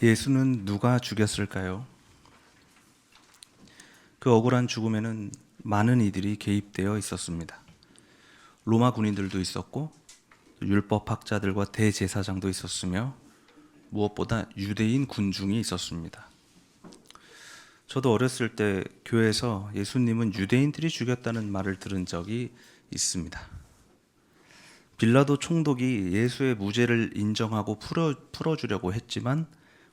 예수는 누가 죽였을까요? 그 억울한 죽음에는 많은 이들이 개입되어 있었습니다. 로마 군인들도 있었고 율법학자들과 대제사장도 있었으며 무엇보다 유대인 군중이 있었습니다. 저도 어렸을 때 교회에서 예수님은 유대인들이 죽였다는 말을 들은 적이 있습니다. 빌라도 총독이 예수의 무죄를 인정하고 풀어주려고 했지만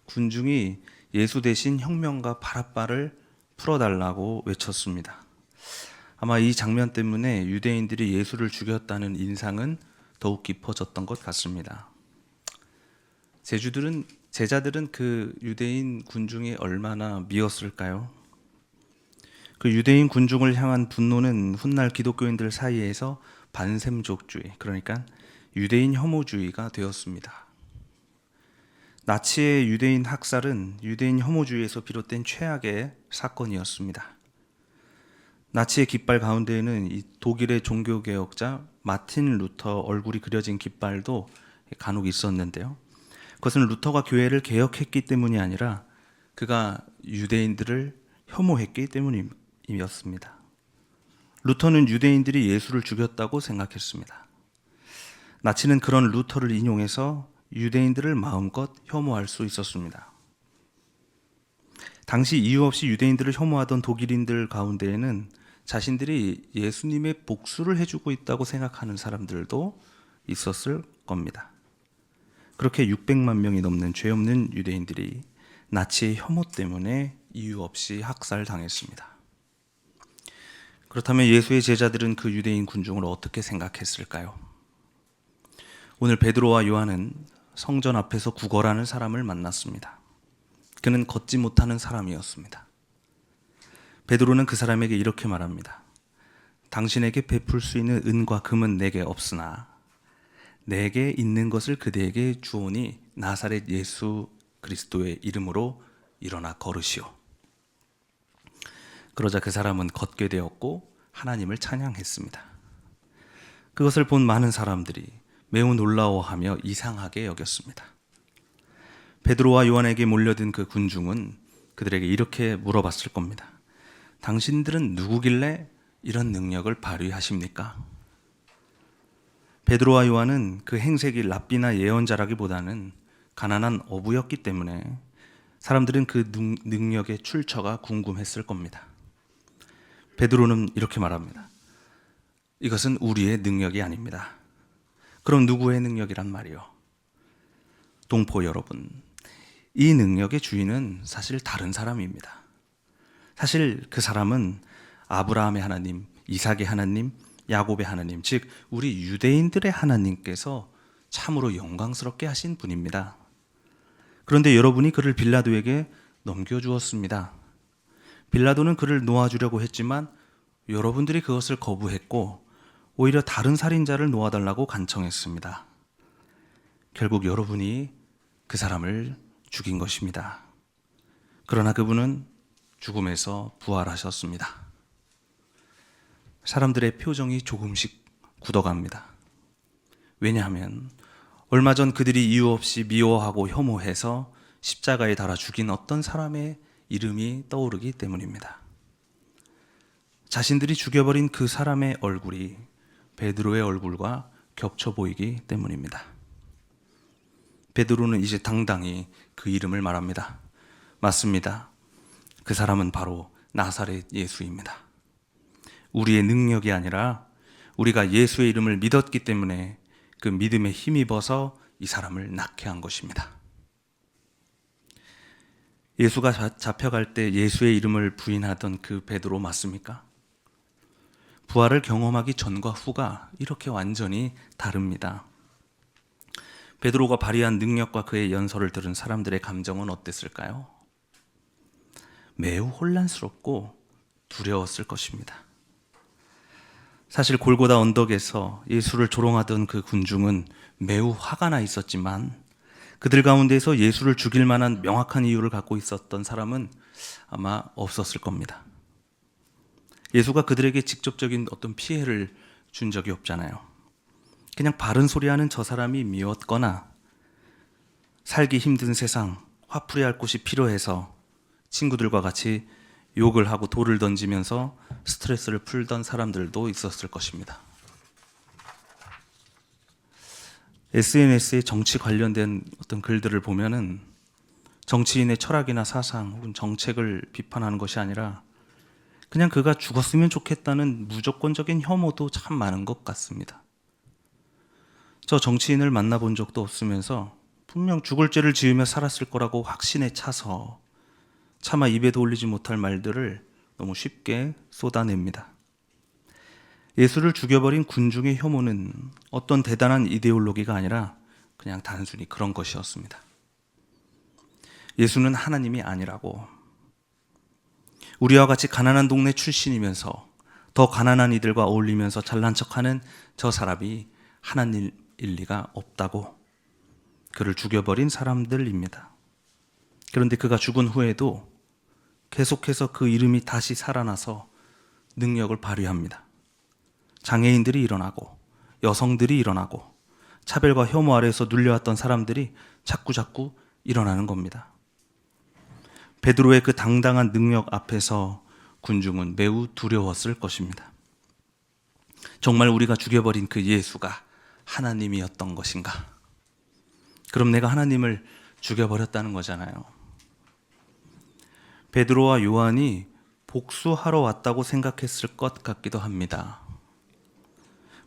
군중이 예수 대신 혁명가 바라바를 풀어달라고 외쳤습니다. 아마 이 장면 때문에 유대인들이 예수를 죽였다는 인상은 더욱 깊어졌던 것 같습니다. 제자들은 그 유대인 군중이 얼마나 미웠을까요? 그 유대인 군중을 향한 분노는 훗날 기독교인들 사이에서 반샘족주의, 그러니까 유대인 혐오주의가 되었습니다. 나치의 유대인 학살은 유대인 혐오주의에서 비롯된 최악의 사건이었습니다. 나치의 깃발 가운데에는 이 독일의 종교개혁자 마틴 루터 얼굴이 그려진 깃발도 간혹 있었는데요. 그것은 루터가 교회를 개혁했기 때문이 아니라 그가 유대인들을 혐오했기 때문이었습니다. 루터는 유대인들이 예수를 죽였다고 생각했습니다. 나치는 그런 루터를 인용해서 유대인들을 마음껏 혐오할 수 있었습니다. 당시 이유 없이 유대인들을 혐오하던 독일인들 가운데에는 자신들이 예수님의 복수를 해주고 있다고 생각하는 사람들도 있었을 겁니다. 그렇게 600만 명이 넘는 죄 없는 유대인들이 나치의 혐오 때문에 이유 없이 학살당했습니다. 그렇다면 예수의 제자들은 그 유대인 군중을 어떻게 생각했을까요? 오늘 베드로와 요한은 성전 앞에서 구걸하는 사람을 만났습니다. 그는 걷지 못하는 사람이었습니다. 베드로는 그 사람에게 이렇게 말합니다. 당신에게 베풀 수 있는 은과 금은 내게 없으나 내게 있는 것을 그대에게 주오니 나사렛 예수 그리스도의 이름으로 일어나 걸으시오. 그러자 그 사람은 걷게 되었고 하나님을 찬양했습니다. 그것을 본 많은 사람들이 매우 놀라워하며 이상하게 여겼습니다. 베드로와 요한에게 몰려든 그 군중은 그들에게 이렇게 물어봤을 겁니다. 당신들은 누구길래 이런 능력을 발휘하십니까? 베드로와 요한은 그 행색이 랍비나 예언자라기보다는 가난한 어부였기 때문에 사람들은 그 능력의 출처가 궁금했을 겁니다. 베드로는 이렇게 말합니다. 이것은 우리의 능력이 아닙니다. 그럼 누구의 능력이란 말이요? 동포 여러분, 이 능력의 주인은 사실 다른 사람입니다. 사실 그 사람은 아브라함의 하나님, 이삭의 하나님, 야곱의 하나님, 즉 우리 유대인들의 하나님께서 참으로 영광스럽게 하신 분입니다. 그런데 여러분이 그를 빌라도에게 넘겨주었습니다. 빌라도는 그를 놓아주려고 했지만 여러분들이 그것을 거부했고 오히려 다른 살인자를 놓아달라고 간청했습니다. 결국 여러분이 그 사람을 죽인 것입니다. 그러나 그분은 죽음에서 부활하셨습니다. 사람들의 표정이 조금씩 굳어갑니다. 왜냐하면 얼마 전 그들이 이유 없이 미워하고 혐오해서 십자가에 달아 죽인 어떤 사람의 이름이 떠오르기 때문입니다. 자신들이 죽여버린 그 사람의 얼굴이 베드로의 얼굴과 겹쳐 보이기 때문입니다. 베드로는 이제 당당히 그 이름을 말합니다. 맞습니다. 그 사람은 바로 나사렛 예수입니다. 우리의 능력이 아니라 우리가 예수의 이름을 믿었기 때문에 그 믿음에 힘입어서 이 사람을 낫게 한 것입니다. 예수가 잡혀갈 때 예수의 이름을 부인하던 그 베드로 맞습니까? 부활을 경험하기 전과 후가 이렇게 완전히 다릅니다. 베드로가 발휘한 능력과 그의 연설을 들은 사람들의 감정은 어땠을까요? 매우 혼란스럽고 두려웠을 것입니다. 사실 골고다 언덕에서 예수를 조롱하던 그 군중은 매우 화가 나 있었지만 그들 가운데서 예수를 죽일 만한 명확한 이유를 갖고 있었던 사람은 아마 없었을 겁니다. 예수가 그들에게 직접적인 어떤 피해를 준 적이 없잖아요. 그냥 바른 소리하는 저 사람이 미웠거나 살기 힘든 세상, 화풀이할 곳이 필요해서 친구들과 같이 욕을 하고 돌을 던지면서 스트레스를 풀던 사람들도 있었을 것입니다. SNS에 정치 관련된 어떤 글들을 보면은 정치인의 철학이나 사상 혹은 정책을 비판하는 것이 아니라 그냥 그가 죽었으면 좋겠다는 무조건적인 혐오도 참 많은 것 같습니다. 저 정치인을 만나본 적도 없으면서 분명 죽을 죄를 지으며 살았을 거라고 확신에 차서 차마 입에도 올리지 못할 말들을 너무 쉽게 쏟아냅니다. 예수를 죽여버린 군중의 혐오는 어떤 대단한 이데올로기가 아니라 그냥 단순히 그런 것이었습니다. 예수는 하나님이 아니라고, 우리와 같이 가난한 동네 출신이면서 더 가난한 이들과 어울리면서 잘난 척하는 저 사람이 하나님일 리가 없다고, 그를 죽여버린 사람들입니다. 그런데 그가 죽은 후에도 계속해서 그 이름이 다시 살아나서 능력을 발휘합니다. 장애인들이 일어나고 여성들이 일어나고 차별과 혐오 아래에서 눌려왔던 사람들이 자꾸자꾸 일어나는 겁니다. 베드로의 그 당당한 능력 앞에서 군중은 매우 두려웠을 것입니다. 정말 우리가 죽여버린 그 예수가 하나님이었던 것인가? 그럼 내가 하나님을 죽여버렸다는 거잖아요. 베드로와 요한이 복수하러 왔다고 생각했을 것 같기도 합니다.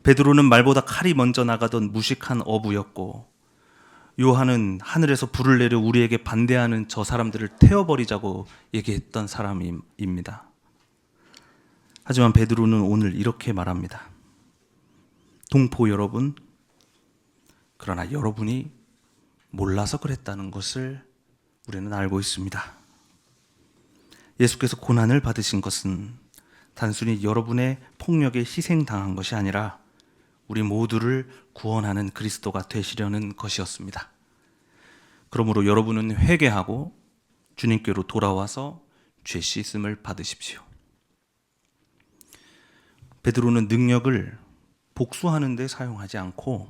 베드로는 말보다 칼이 먼저 나가던 무식한 어부였고, 요한은 하늘에서 불을 내려 우리에게 반대하는 저 사람들을 태워버리자고 얘기했던 사람입니다. 하지만 베드로는 오늘 이렇게 말합니다. 동포 여러분, 그러나 여러분이 몰라서 그랬다는 것을 우리는 알고 있습니다. 예수께서 고난을 받으신 것은 단순히 여러분의 폭력에 희생당한 것이 아니라 우리 모두를 구원하는 그리스도가 되시려는 것이었습니다. 그러므로 여러분은 회개하고 주님께로 돌아와서 죄 씻음을 받으십시오. 베드로는 능력을 복수하는 데 사용하지 않고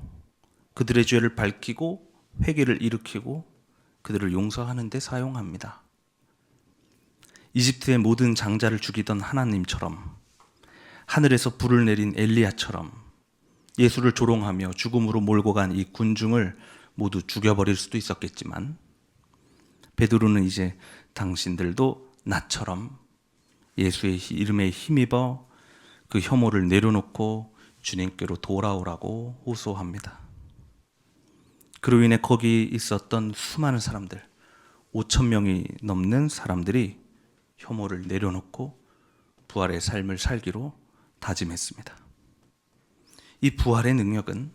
그들의 죄를 밝히고 회개를 일으키고 그들을 용서하는 데 사용합니다. 이집트의 모든 장자를 죽이던 하나님처럼, 하늘에서 불을 내린 엘리야처럼 예수를 조롱하며 죽음으로 몰고 간 이 군중을 모두 죽여버릴 수도 있었겠지만, 베드로는 이제 당신들도 나처럼 예수의 이름에 힘입어 그 혐오를 내려놓고 주님께로 돌아오라고 호소합니다. 그로 인해 거기 있었던 수많은 사람들, 5천 명이 넘는 사람들이 혐오를 내려놓고 부활의 삶을 살기로 다짐했습니다. 이 부활의 능력은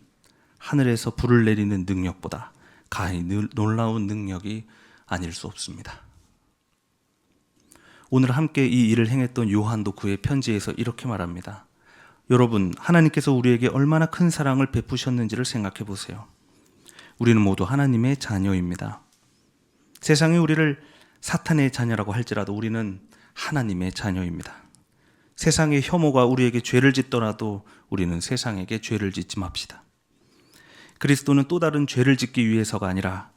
하늘에서 불을 내리는 능력보다 가히 놀라운 능력이 아닐 수 없습니다. 오늘 함께 이 일을 행했던 요한도 그의 편지에서 이렇게 말합니다. 여러분, 하나님께서 우리에게 얼마나 큰 사랑을 베푸셨는지를 생각해 보세요. 우리는 모두 하나님의 자녀입니다. 세상이 우리를 사탄의 자녀라고 할지라도 우리는 하나님의 자녀입니다. 세상의 혐오가 우리에게 죄를 짓더라도 우리는 세상에게 죄를 짓지 맙시다. 그리스도는 또 다른 죄를 짓기 위해서가 아니라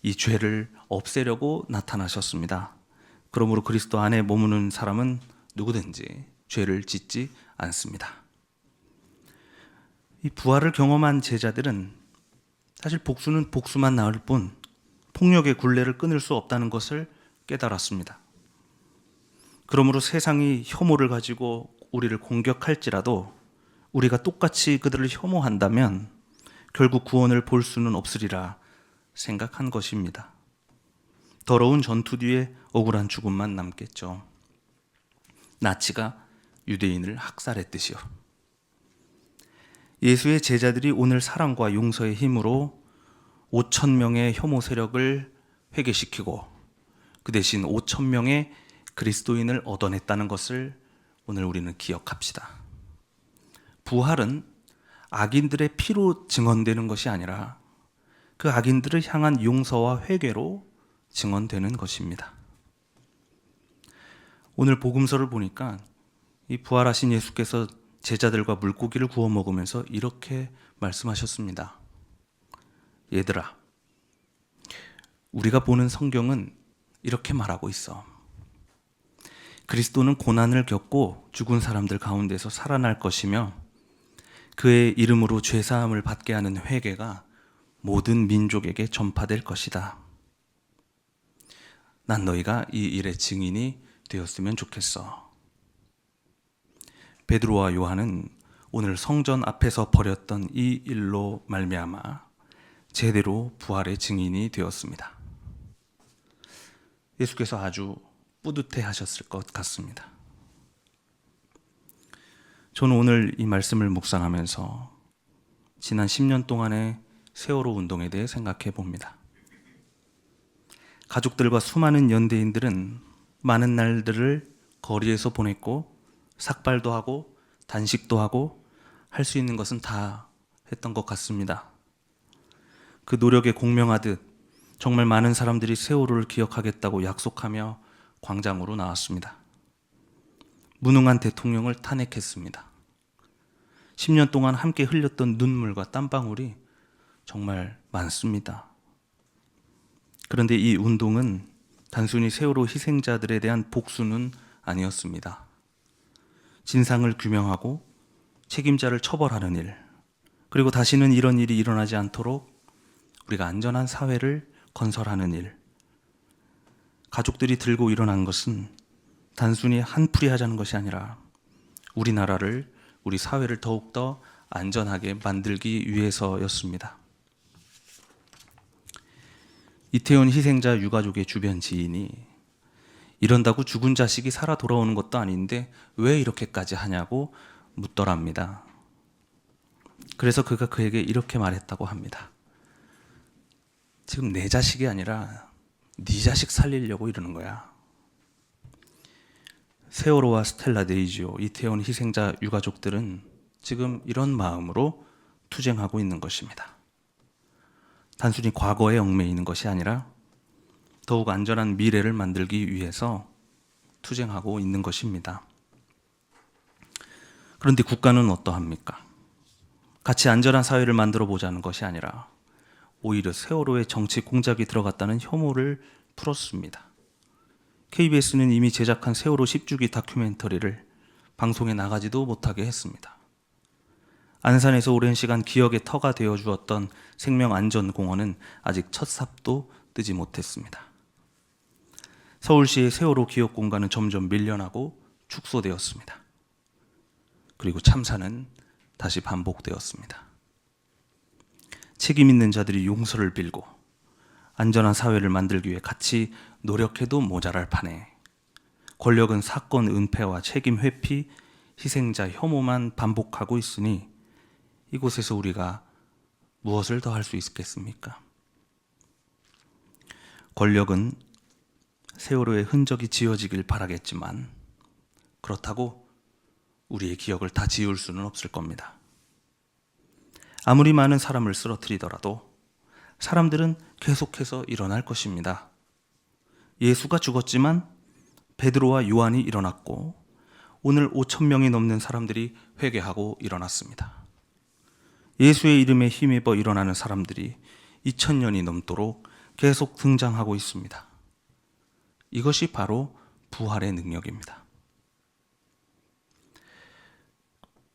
이 죄를 없애려고 나타나셨습니다. 그러므로 그리스도 안에 머무는 사람은 누구든지 죄를 짓지 않습니다. 이 부활을 경험한 제자들은 사실 복수는 복수만 나을 뿐 폭력의 굴레를 끊을 수 없다는 것을 깨달았습니다. 그러므로 세상이 혐오를 가지고 우리를 공격할지라도 우리가 똑같이 그들을 혐오한다면 결국 구원을 볼 수는 없으리라 생각한 것입니다. 더러운 전투 뒤에 억울한 죽음만 남겠죠. 나치가 유대인을 학살했듯이요. 예수의 제자들이 오늘 사랑과 용서의 힘으로 5천 명의 혐오 세력을 회개시키고 그 대신 5천 명의 그리스도인을 얻어냈다는 것을 오늘 우리는 기억합시다. 부활은 악인들의 피로 증언되는 것이 아니라 그 악인들을 향한 용서와 회개로 증언되는 것입니다. 오늘 복음서를 보니까 이 부활하신 예수께서 제자들과 물고기를 구워 먹으면서 이렇게 말씀하셨습니다. 얘들아, 우리가 보는 성경은 이렇게 말하고 있어. 그리스도는 고난을 겪고 죽은 사람들 가운데서 살아날 것이며 그의 이름으로 죄사함을 받게 하는 회개가 모든 민족에게 전파될 것이다. 난 너희가 이 일의 증인이 되었으면 좋겠어. 베드로와 요한은 오늘 성전 앞에서 벌였던 이 일로 말미암아 제대로 부활의 증인이 되었습니다. 예수께서 아주 뿌듯해 하셨을 것 같습니다. 저는 오늘 이 말씀을 묵상하면서 지난 10년 동안의 세월호 운동에 대해 생각해 봅니다. 가족들과 수많은 연대인들은 많은 날들을 거리에서 보냈고 삭발도 하고 단식도 하고 할 수 있는 것은 다 했던 것 같습니다. 그 노력에 공명하듯 정말 많은 사람들이 세월호를 기억하겠다고 약속하며 광장으로 나왔습니다. 무능한 대통령을 탄핵했습니다. 10년 동안 함께 흘렸던 눈물과 땀방울이 정말 많습니다. 그런데 이 운동은 단순히 세월호 희생자들에 대한 복수는 아니었습니다. 진상을 규명하고 책임자를 처벌하는 일, 그리고 다시는 이런 일이 일어나지 않도록 우리가 안전한 사회를 건설하는 일. 가족들이 들고 일어난 것은 단순히 한풀이 하자는 것이 아니라 우리나라를, 우리 사회를 더욱더 안전하게 만들기 위해서였습니다. 이태원 희생자 유가족의 주변 지인이 이런다고 죽은 자식이 살아 돌아오는 것도 아닌데 왜 이렇게까지 하냐고 묻더랍니다. 그래서 그가 그에게 이렇게 말했다고 합니다. 지금 내 자식이 아니라 네 자식 살리려고 이러는 거야. 세월호와 스텔라 데이지오, 이태원 희생자 유가족들은 지금 이런 마음으로 투쟁하고 있는 것입니다. 단순히 과거에 얽매이는 것이 아니라 더욱 안전한 미래를 만들기 위해서 투쟁하고 있는 것입니다. 그런데 국가는 어떠합니까? 같이 안전한 사회를 만들어 보자는 것이 아니라 오히려 세월호에 정치 공작이 들어갔다는 혐오를 풀었습니다. KBS는 이미 제작한 세월호 10주기 다큐멘터리를 방송에 나가지도 못하게 했습니다. 안산에서 오랜 시간 기억의 터가 되어 주었던 생명안전공원은 아직 첫 삽도 뜨지 못했습니다. 서울시의 세월호 기억 공간은 점점 밀려나고 축소되었습니다. 그리고 참사는 다시 반복되었습니다. 책임 있는 자들이 용서를 빌고 안전한 사회를 만들기 위해 같이 노력해도 모자랄 판에 권력은 사건 은폐와 책임 회피, 희생자 혐오만 반복하고 있으니 이곳에서 우리가 무엇을 더 할 수 있겠습니까? 권력은 세월호의 흔적이 지워지길 바라겠지만 그렇다고 우리의 기억을 다 지울 수는 없을 겁니다. 아무리 많은 사람을 쓰러뜨리더라도 사람들은 계속해서 일어날 것입니다. 예수가 죽었지만 베드로와 요한이 일어났고 오늘 5,000명이 넘는 사람들이 회개하고 일어났습니다. 예수의 이름에 힘입어 일어나는 사람들이 2000년이 넘도록 계속 등장하고 있습니다. 이것이 바로 부활의 능력입니다.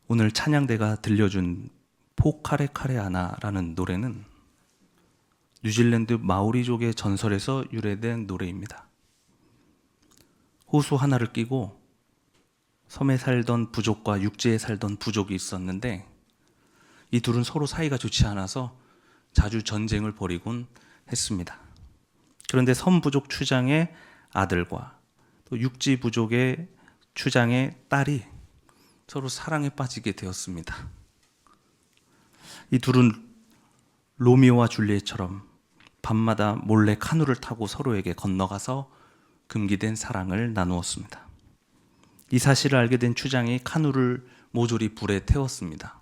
오늘 찬양대가 들려준 포카레 카레아나라는 노래는 뉴질랜드 마오리족의 전설에서 유래된 노래입니다. 호수 하나를 끼고 섬에 살던 부족과 육지에 살던 부족이 있었는데 이 둘은 서로 사이가 좋지 않아서 자주 전쟁을 벌이곤 했습니다. 그런데 섬 부족 추장의 아들과 또 육지 부족의 추장의 딸이 서로 사랑에 빠지게 되었습니다. 이 둘은 로미오와 줄리엣처럼 밤마다 몰래 카누를 타고 서로에게 건너가서 금기된 사랑을 나누었습니다. 이 사실을 알게 된 추장이 카누를 모조리 불에 태웠습니다.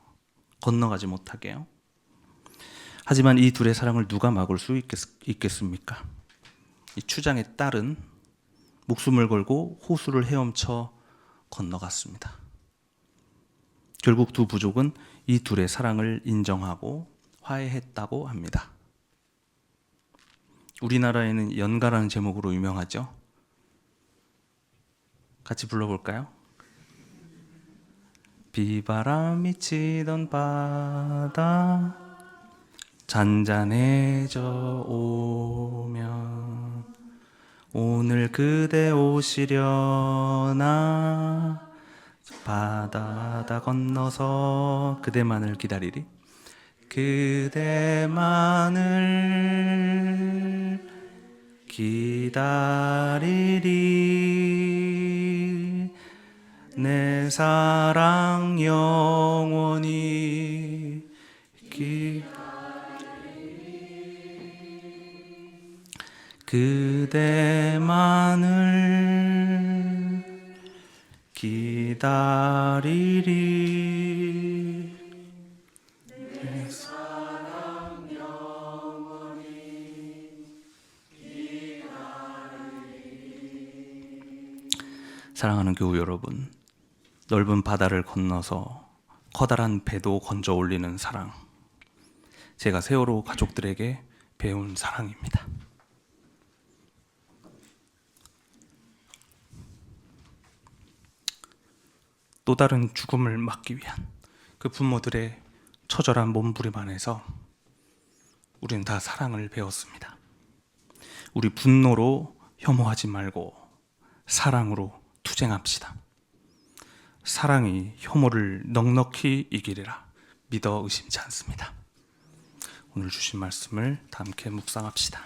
건너가지 못하게요. 하지만 이 둘의 사랑을 누가 막을 수 있겠습니까? 이 추장의 딸은 목숨을 걸고 호수를 헤엄쳐 건너갔습니다. 결국 두 부족은 이 둘의 사랑을 인정하고 화해했다고 합니다. 우리나라에는 연가라는 제목으로 유명하죠. 같이 불러볼까요? 비바람이 치던 바다 잔잔해져 오면 오늘 그대 오시려나 바다다 건너서 그대만을 기다리리 그대만을 기다리리 내 사랑 영원히 그대만을 기다리리 내 사랑 영원히 기다리리. 사랑하는 교우 여러분, 넓은 바다를 건너서 커다란 배도 건져 올리는 사랑, 제가 세월호 가족들에게 배운 사랑입니다. 또 다른 죽음을 막기 위한 그 부모들의 처절한 몸부림 안에서 우리는 다 사랑을 배웠습니다. 우리 분노로 혐오하지 말고 사랑으로 투쟁합시다. 사랑이 혐오를 넉넉히 이기리라 믿어 의심치 않습니다. 오늘 주신 말씀을 다 함께 묵상합시다.